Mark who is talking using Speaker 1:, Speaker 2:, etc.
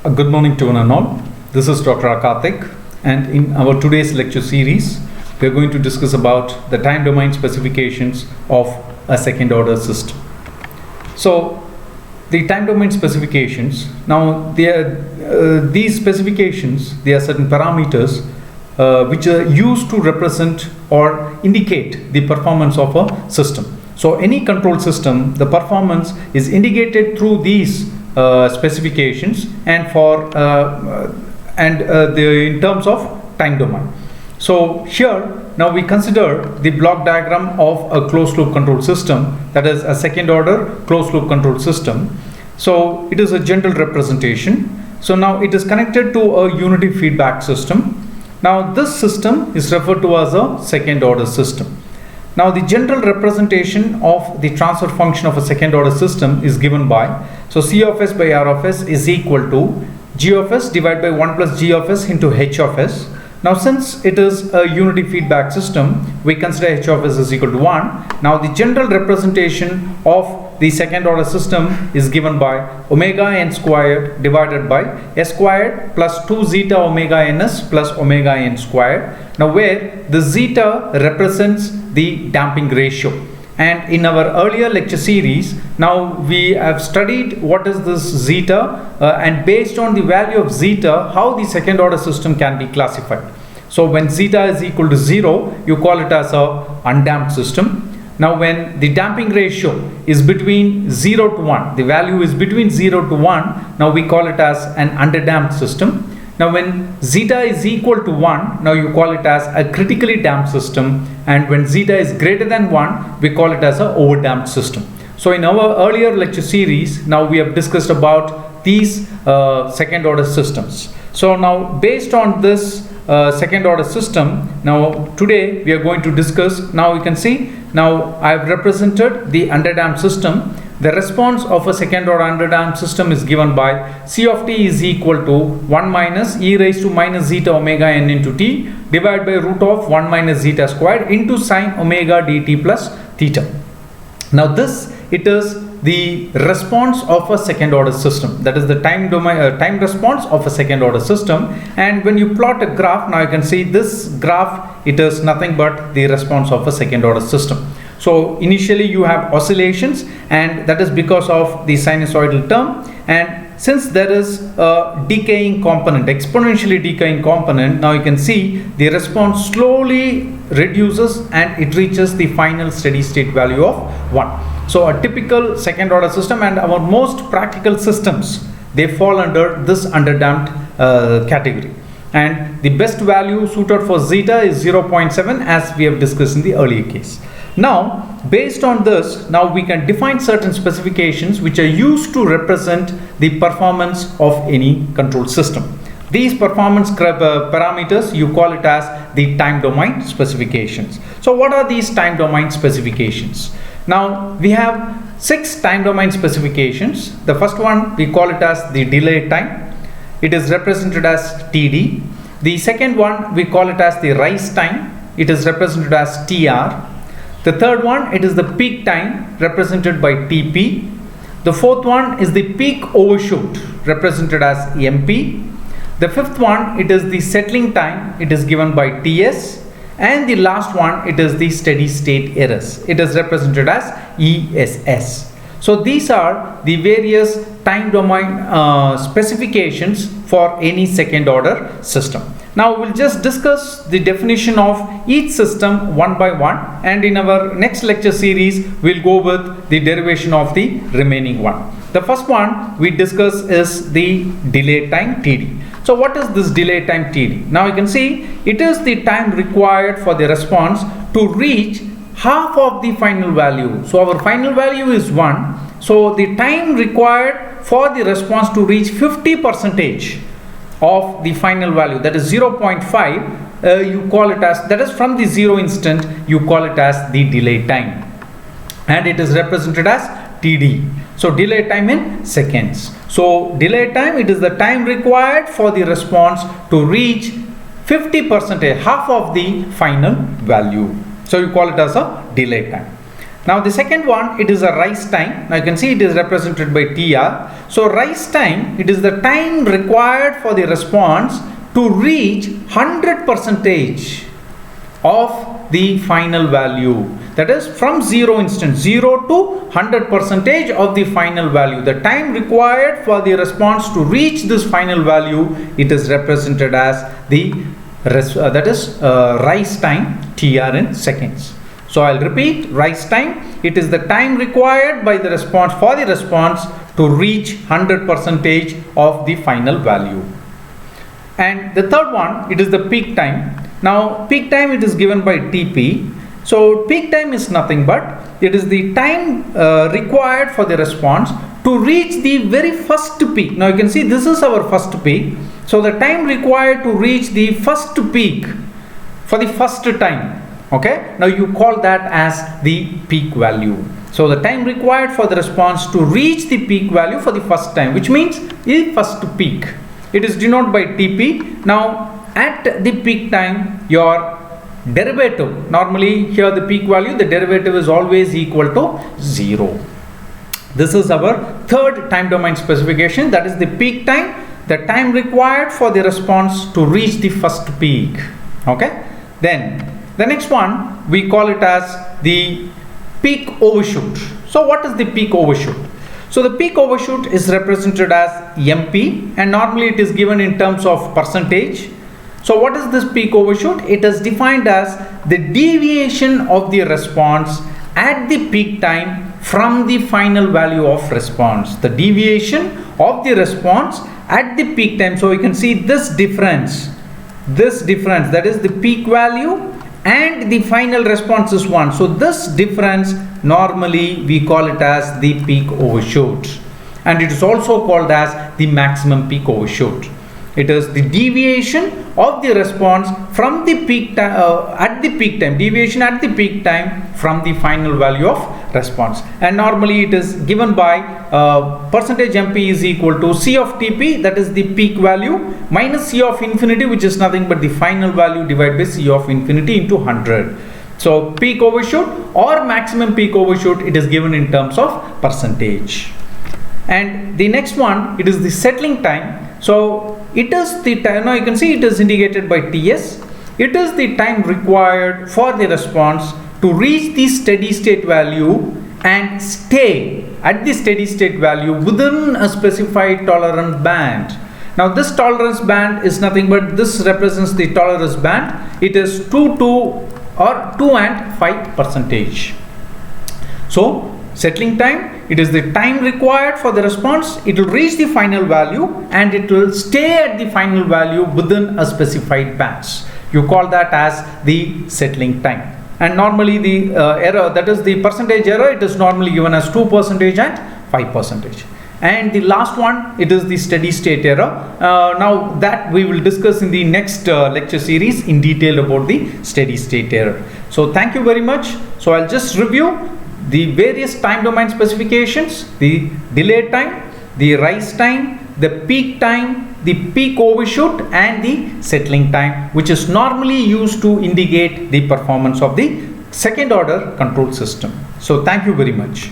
Speaker 1: Good morning to one and all. This is Dr. Karthik, and in our today's lecture series, we are going to discuss about the time domain specifications of a second order system. So, the time domain specifications, now these specifications, they are certain parameters which are used to represent or indicate the performance of a system. So, any control system, the performance is indicated through these specifications and in terms of time domain. So here now we consider the block diagram of a closed loop control system, that is a second order closed loop control system. So it is a general representation. So now it is connected to a unity feedback system. Now this system is referred to as a second order system. Now the general representation of the transfer function of a second order system is given by, so C of s by R of s is equal to G of s divided by 1 plus G of s into H of s. Now since it is a unity feedback system, we consider H of s is equal to 1. Now the general representation of the second order system is given by omega n squared divided by s squared plus 2 zeta omega ns plus omega n squared. Now where the zeta represents the damping ratio. And in our earlier lecture series, now we have studied what is this zeta and based on the value of zeta, how the second order system can be classified. So when zeta is equal to 0, you call it as a undamped system. Now when the damping ratio is between 0 to 1, the value is between 0 to 1, now we call it as an underdamped system. Now when zeta is equal to 1, now you call it as a critically damped system, and when zeta is greater than 1, we call it as a overdamped system. So in our earlier lecture series, now we have discussed about these second order systems. So now based on this second order system, now today we are going to discuss, now you can see, now I have represented the underdamped system. The response of a second order underdamped system is given by C of t is equal to 1 minus e raised to minus zeta omega n into t divided by root of 1 minus zeta squared into sine omega dt plus theta. Now this, it is the response of a second order system, that is the time domain time response of a second order system. And when you plot a graph, now you can see this graph, it is nothing but the response of a second order system. So initially you have oscillations, and that is because of the sinusoidal term, and since there is a decaying component, exponentially decaying component, now you can see the response slowly reduces and it reaches the final steady state value of 1. So a typical second order system, and our most practical systems, they fall under this underdamped category. And the best value suited for zeta is 0.7, as we have discussed in the earlier case. Now based on this, now we can define certain specifications which are used to represent the performance of any control system. These performance parameters, you call it as the time domain specifications. So what are these time domain specifications? Now we have 6 time domain specifications. The first one, we call it as the delay time. It is represented as TD. The second one, we call it as the rise time. It is represented as TR. The third one, it is the peak time, represented by TP. The fourth one is the peak overshoot, represented as MP. The fifth one, it is the settling time, it is given by TS. And the last one, it is the steady state errors, it is represented as ESS. So these are the various time domain specifications for any second order system. Now we'll just discuss the definition of each system one by one, and in our next lecture series we'll go with the derivation of the remaining one. The first one we discuss is the delay time TD. So what is this delay time TD? Now you can see it is the time required for the response to reach half of the final value. So our final value is 1. So the time required for the response to reach 50% of the final value, that is 0.5, you call it as, that is from the 0 instant, you call it as the delay time, and it is represented as TD. So delay time in seconds. So delay time, it is the time required for the response to reach 50%, half of the final value. So you call it as a delay time. Now the second one, it is a rise time. Now you can see it is represented by TR. So rise time, it is the time required for the response to reach 100% of the final value. That is from 0 instant, 0 to 100% of the final value. The time required for the response to reach this final value, it is represented as the rise time, TR in seconds. So I'll repeat, rise time, it is the time required by the response for the response to reach 100% of the final value. And the third one, it is the peak time. Now peak time, it is given by TP. So peak time is nothing but it is the time required for the response to reach the very first peak. Now you can see this is our first peak. So the time required to reach the first peak for the first time. Okay, now you call that as the peak value. So the time required for the response to reach the peak value for the first time, which means the first peak. It is denoted by TP. Now at the peak time, your derivative, normally here the peak value, the derivative is always equal to 0. This is our third time domain specification, that is the peak time, the time required for the response to reach the first peak. Okay, then the next one, we call it as the peak overshoot. So what is the peak overshoot? So the peak overshoot is represented as MP, and normally it is given in terms of percentage. So what is this peak overshoot? It is defined as the deviation of the response at the peak time from the final value of response. The deviation of the response at the peak time. So you can see this difference, that is the peak value and the final response is 1. So this difference, normally we call it as the peak overshoot, and it is also called as the maximum peak overshoot. It is the deviation of the response from the peak time at the peak time, deviation at the peak time from the final value of response, and normally it is given by percentage MP is equal to C of TP, that is the peak value, minus C of infinity, which is nothing but the final value, divided by C of infinity into 100. So peak overshoot or maximum peak overshoot, it is given in terms of percentage. And the next one, it is the settling time. So it is the time, now you can see it is indicated by TS. It is the time required for the response to reach the steady state value and stay at the steady state value within a specified tolerance band. Now this tolerance band is nothing but this represents the tolerance band. It is 2 and 5%. So settling time, it is the time required for the response. It will reach the final value and it will stay at the final value within a specified bands. You call that as the settling time. And normally the error, that is the percentage error, it is normally given as 2% and 5%. And the last one, it is the steady state error. Now that we will discuss in the next lecture series in detail about the steady state error. So thank you very much. So I'll just review the various time domain specifications: the delay time, the rise time, the peak time, the peak overshoot, and the settling time, which is normally used to indicate the performance of the second order control system. So thank you very much.